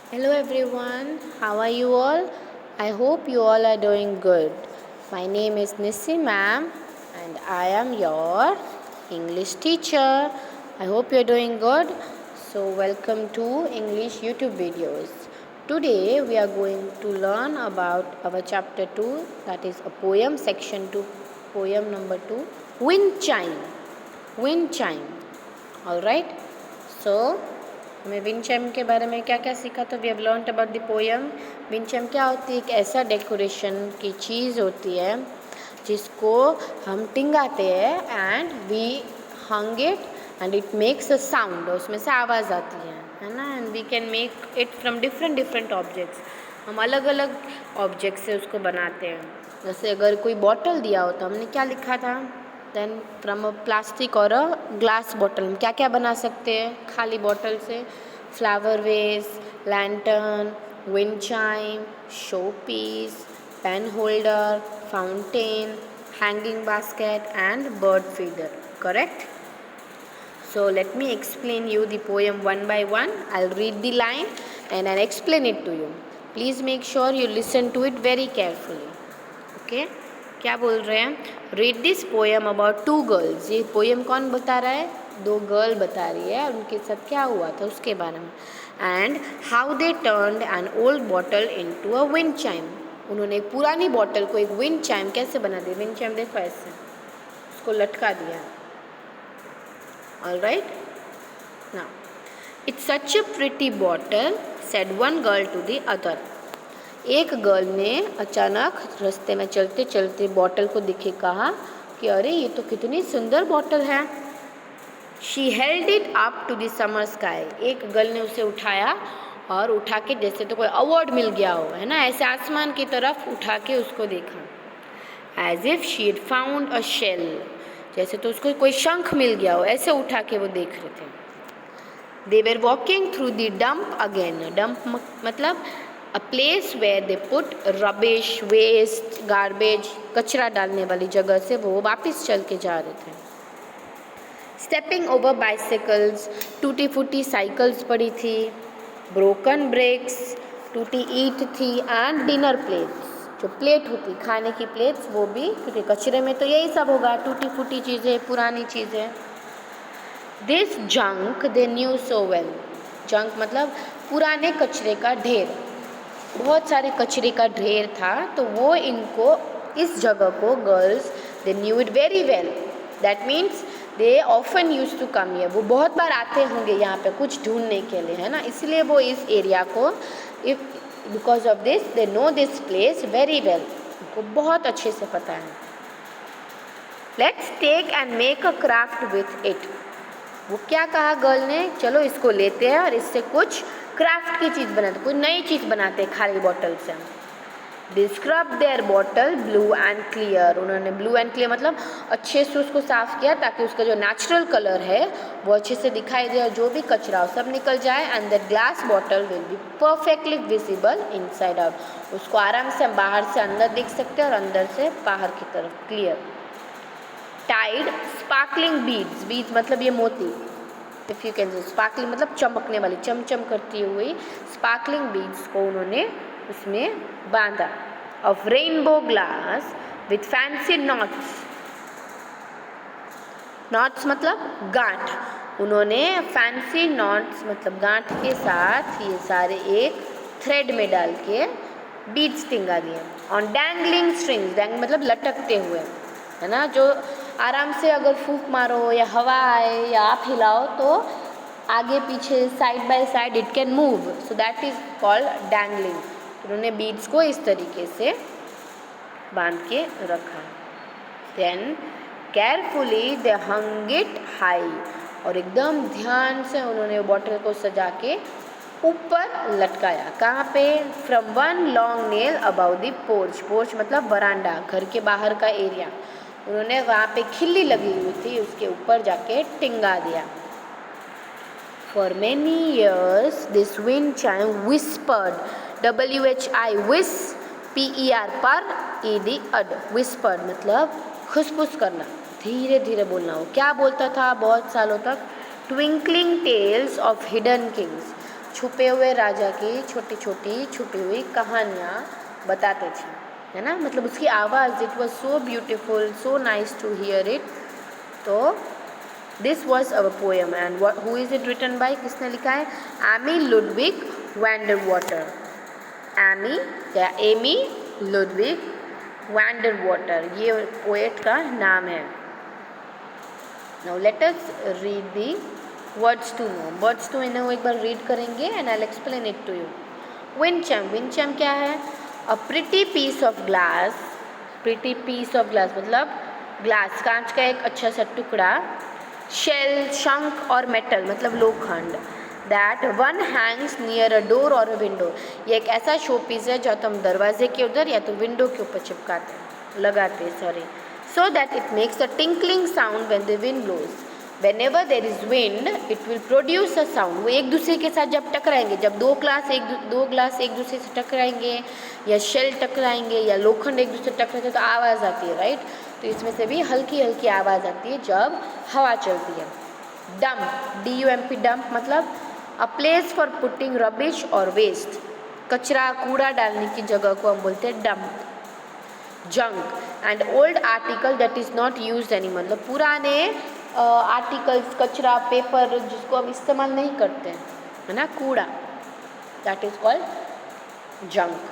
Hello everyone, how are you all? I hope you all are doing good. My name is Nissi ma'am and I am your English teacher. I hope you are doing good. So welcome to English YouTube videos. Today we are going to learn about our chapter 2, that is a poem, section 2, poem number 2, Wind Chime. Wind Chime. Alright? So हमें wind chime के बारे में क्या क्या सीखा, तो we have learned about the poem. Wind chime क्या होती है? एक ऐसा डेकोरेशन की चीज़ होती है जिसको हम टिंगाते हैं and we hung it and it makes a sound, उसमें से आवाज़ आती है ना। And we can make it from different objects. हम अलग अलग ऑब्जेक्ट से उसको बनाते हैं। जैसे अगर कोई बॉटल दिया हो तो हमने क्या लिखा था? देन फ्रॉम अ प्लास्टिक और अ ग्लास बॉटल हम क्या क्या बना सकते हैं खाली बॉटल से? Flower vase, lantern, wind chime, show piece, pen holder, fountain, hanging basket and bird feeder. Correct? So let me explain you the poem one by one. I'll read the line and I'll explain it to you. Please make sure you listen to it very carefully. Okay? क्या बोल रहे हैं? Read this poem about two girls. ये poem कौन बता रहा है? दो गर्ल बता रही है, उनके साथ क्या हुआ था उसके बारे में. And how they turned an old bottle into a wind chime. उन्होंने एक पुरानी बॉटल को एक विंड चाइम कैसे बना दिया? विंड चाइम देखो ऐसे उसको लटका दिया. Alright? Now, it's such a pretty bottle, said one girl to the other. एक गर्ल ने अचानक रास्ते में चलते चलते बॉटल को देखे कहा कि अरे ये तो कितनी सुंदर बॉटल है. She held it up to the summer sky. एक गर्ल ने उसे उठाया और उठा के जैसे तो कोई अवार्ड मिल गया हो, है ना, ऐसे आसमान की तरफ उठा के उसको देखा. As if she had found a shell. जैसे तो उसको कोई शंख मिल गया हो, ऐसे उठा के वो देख रहे थे. They were walking through the dump again. Dump मतलब a place where they put rubbish, waste, garbage, कचरा डालने वाली जगह से वो वापस चल के जा रहे थे. Stepping over bicycles, टूटी फूटी साइकिल्स पड़ी थी, broken bricks, टूटी ईंट थी, and dinner plates. जो प्लेट होती खाने की प्लेट्स वो भी, क्योंकि कचरे में तो यही सब होगा, टूटी फूटी चीज़ें, पुरानी चीज़ें. This junk they knew so well. Junk मतलब पुराने कचरे का ढेर. बहुत सारे कचरे का ढेर था, तो वो इनको इस जगह को girls they knew it very well. That means they often use to come here. वो बहुत बार आते होंगे यहाँ पे कुछ ढूंढने के लिए, है ना, इसलिए वो इस एरिया को, if because of this they know this place very well. उनको बहुत अच्छे से पता है. Let's take and make a craft with it. वो क्या कहा गर्ल ने? चलो इसको लेते हैं और इससे कुछ क्राफ्ट की चीज़ बनाते, कुछ नई चीज़ बनाते हैं खाली बॉटल से. They scrub their bottle blue and clear. उन्होंने ब्लू एंड क्लियर मतलब अच्छे से उसको साफ़ किया ताकि उसका जो नेचुरल कलर है वो अच्छे से दिखाई दे और जो भी कचरा हो सब निकल जाए. And the glass bottle will be perfectly visible inside out. उसको आराम से हम बाहर से अंदर देख सकते हैं और अंदर से बाहर की तरफ clear. Tied sparkling beads. Beads मतलब ये मोती. If you can say sparkling मतलब चमकने वाली, चमचम करती हुई स्पार्कलिंग बीड्स को उन्होंने उसमें बांधा. Of rainbow glass with fancy knots. Knots मतलब गांठ. उन्होंने फैंसी नॉट्स मतलब गांठ के साथ ये सारे एक थ्रेड में डाल के बीड्स टिंगा दिए. On dangling strings. डैंग मतलब लटकते हुए, है ना, जो आराम से अगर फूंक मारो या हवा आए या आप हिलाओ तो आगे पीछे side by side it can move. So that is called dangling. उन्होंने बीड्स को इस तरीके से बांध के रखा. Then carefully they hung it high. और एकदम ध्यान से उन्होंने बॉटल को सजा के ऊपर लटकाया. कहाँ पे? From one long nail about the porch. Porch मतलब वरांडा, घर के बाहर का एरिया. उन्होंने वहाँ पे खिल्ली लगी हुई थी, उसके ऊपर जाके टिंगा दिया. For many years this wind chime whispered. WHI विस, PER पर ED अड. विस्पर्ड मतलब खुसफुस करना, धीरे धीरे बोलना. हो क्या बोलता था बहुत सालों तक? Twinkling tales of hidden kings. छुपे हुए राजा की छोटी छोटी छुपी हुई कहानियाँ बताते थे, है ना। मतलब उसकी आवाज़, it was so beautiful, so nice to hear it. तो this was our poem and who is it written by, किसने लिखा है? Amy Ludwig Vander Water. Amy या एमी लुडविग वैंडर वाटर, ये पोएट का नाम है। Now let us read the words to know. Words to know एक बार रीड करेंगे and I will explain it to you. Wind chime, wind chime क्या है? अ pretty piece of glass, pretty piece of glass मतलब glass, कांच का एक अच्छा सा टुकड़ा। शेल, शंख और मेटल मतलब लोखंड। That one Hanks near a door और अ विंडो, ये एक ऐसा शो पीस है जो हम दरवाजे के उधर या तो विंडो के ऊपर चिपकाते हैं, लगाते हैं, sorry. So that it makes a tinkling sound when the wind blows. Whenever there is wind, it will produce a sound। वो एक दूसरे के साथ जब टकराएंगे, जब दो ग्लास एक दूसरे से टकराएंगे या शेल टकराएंगे या लोखंड एक दूसरे से टकराएंगे तो आवाज़ आती है, राइट। तो इसमें से भी हल्की हल्की आवाज़ आती है जब हवा चलती है। डंप, DUMP, डंप मतलब a place for putting rubbish और वेस्ट, कचरा कूड़ा डालने की जगह को हम बोलते हैं dump. Junk and old article that is not used any, मतलब पुराने आर्टिकल्स, कचरा, पेपर जिसको हम इस्तेमाल नहीं करते हैं, है ना, कूड़ा, that is called junk.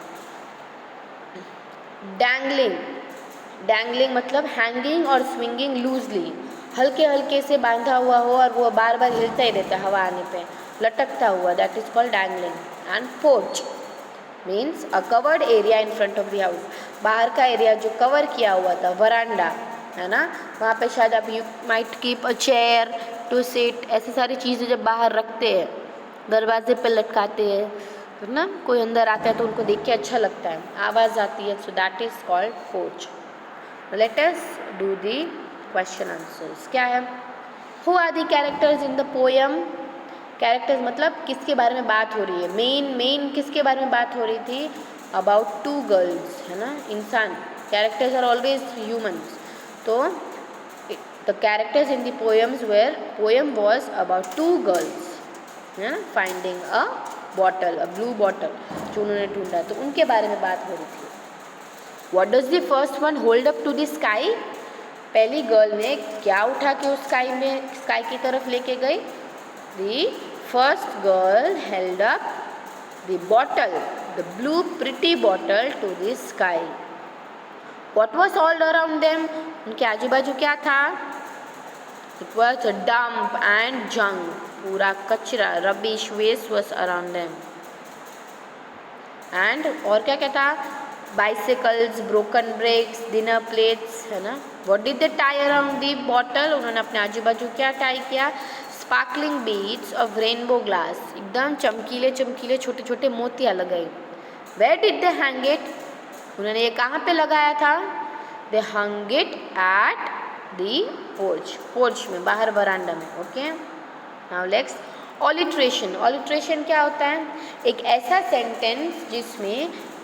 Dangling, dangling मतलब हैंगिंग और स्विंगिंग लूजली, हल्के हल्के से बांधा हुआ हो और वो बार बार हिलता ही रहता है हवा आने पे, लटकता हुआ, that is called dangling. And porch means a covered area in front of the house, बाहर का एरिया जो कवर किया हुआ था, वरांडा, है ना, वहाँ पे शायद आप you might keep a chair to sit, ऐसी सारी चीज़ें जब बाहर रखते हैं, दरवाजे पे लटकाते हैं, तो ना कोई अंदर आता है तो उनको देख के अच्छा लगता है, आवाज़ आती है, so that is called porch. Let us do the question answers. क्या है? Who are the characters in the poem? Characters मतलब किसके बारे में बात हो रही है? मेन किसके बारे में बात हो रही थी? अबाउट टू गर्ल्स, है ना, इंसान। Characters are always humans. तो the characters in the poem was about two girls, है ना, finding a bottle, a blue bottle जो उन्होंने ढूंढा, तो उनके बारे में बात हो रही थी। What does the first one hold up to the sky? पहली गर्ल ने क्या उठा के उस स्काई की तरफ लेके गई? The first girl held up the bottle, the blue pretty bottle to the sky. What was all around them? उनके आजू बाजू क्या था? It was a dump and junk, पूरा कचरा, rubbish, waste was around them. And और क्या क्या था? Bicycles, broken bricks, dinner plates, है ना? What did they tie around the bottle? उन्होंने अपने आजू बाजू क्या टाई किया? Sparkling beads of rainbow glass, एकदम चमकीले चमकीले छोटे छोटे मोतियाँ लगाई। Where did they hang it? उन्होंने ये कहाँ पे लगाया था? They hung it at the porch, porch में, बाहर वरांडा में। Okay, now next alliteration. Alliteration क्या होता है? एक ऐसा सेंटेंस जिसमें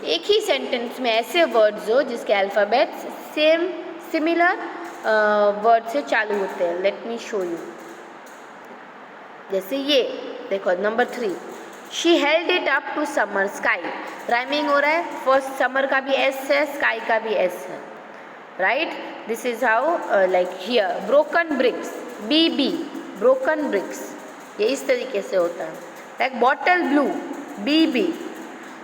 एक ही सेंटेंस में ऐसे वर्ड्स हो जिसके अल्फ़ाबेट्स सिमिलर वर्ड से चालू होते हैं। Let me show you. जैसे ये देखो, number 3, she held it up to summer sky, rhyming हो रहा है। फर्स्ट समर का भी एस है, स्काई का भी एस है, right. This is how like here broken bricks, BB, broken bricks, ये इस तरीके से होता है। Like bottle blue, BB।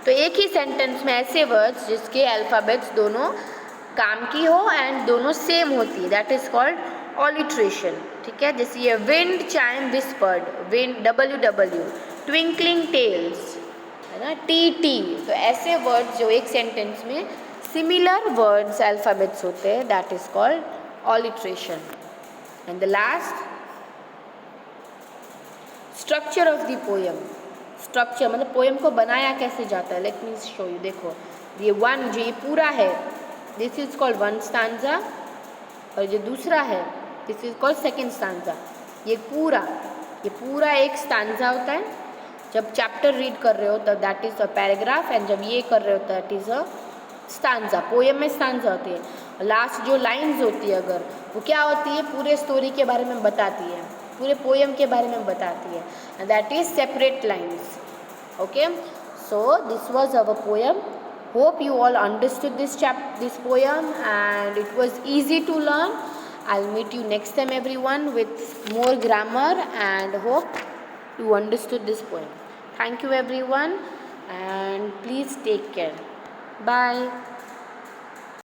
तो एक ही सेंटेंस में ऐसे वर्ड्स जिसके अल्फ़ाबेट्स दोनों काम की हो एंड दोनों सेम होती है, दैट इज कॉल्ड ऑलिट्रेशन। ठीक है, जैसे ये wind chime whispered, wind WW, twinkling tales, है ना, TT। तो ऐसे वर्ड्स जो एक सेंटेंस में सिमिलर वर्ड्स अल्फ़ाबेट्स होते हैं, that is called alliteration. And the last, structure of the poem. Structure मतलब पोएम को बनाया कैसे जाता है। Let me show you. देखो, ये वन जो ये पूरा है, this is called one stanza, और जो दूसरा है this is called second stanza. ये पूरा एक स्टांजा होता है। जब चैप्टर रीड कर रहे हो तब that is a paragraph, and जब ये कर रहे हो that is a stanza. Poem में स्टांजा होती है। लास्ट जो लाइन्स होती है अगर वो क्या होती है, पूरे स्टोरी के बारे में बताती है, पूरे पोएम के बारे में बताती है, and that is separate lines. Okay, so this was our poem. Hope you all understood this poem and it was easy to learn. I'll meet you next time everyone with more grammar, and hope you understood this poem. Thank you everyone, and please take care. Bye.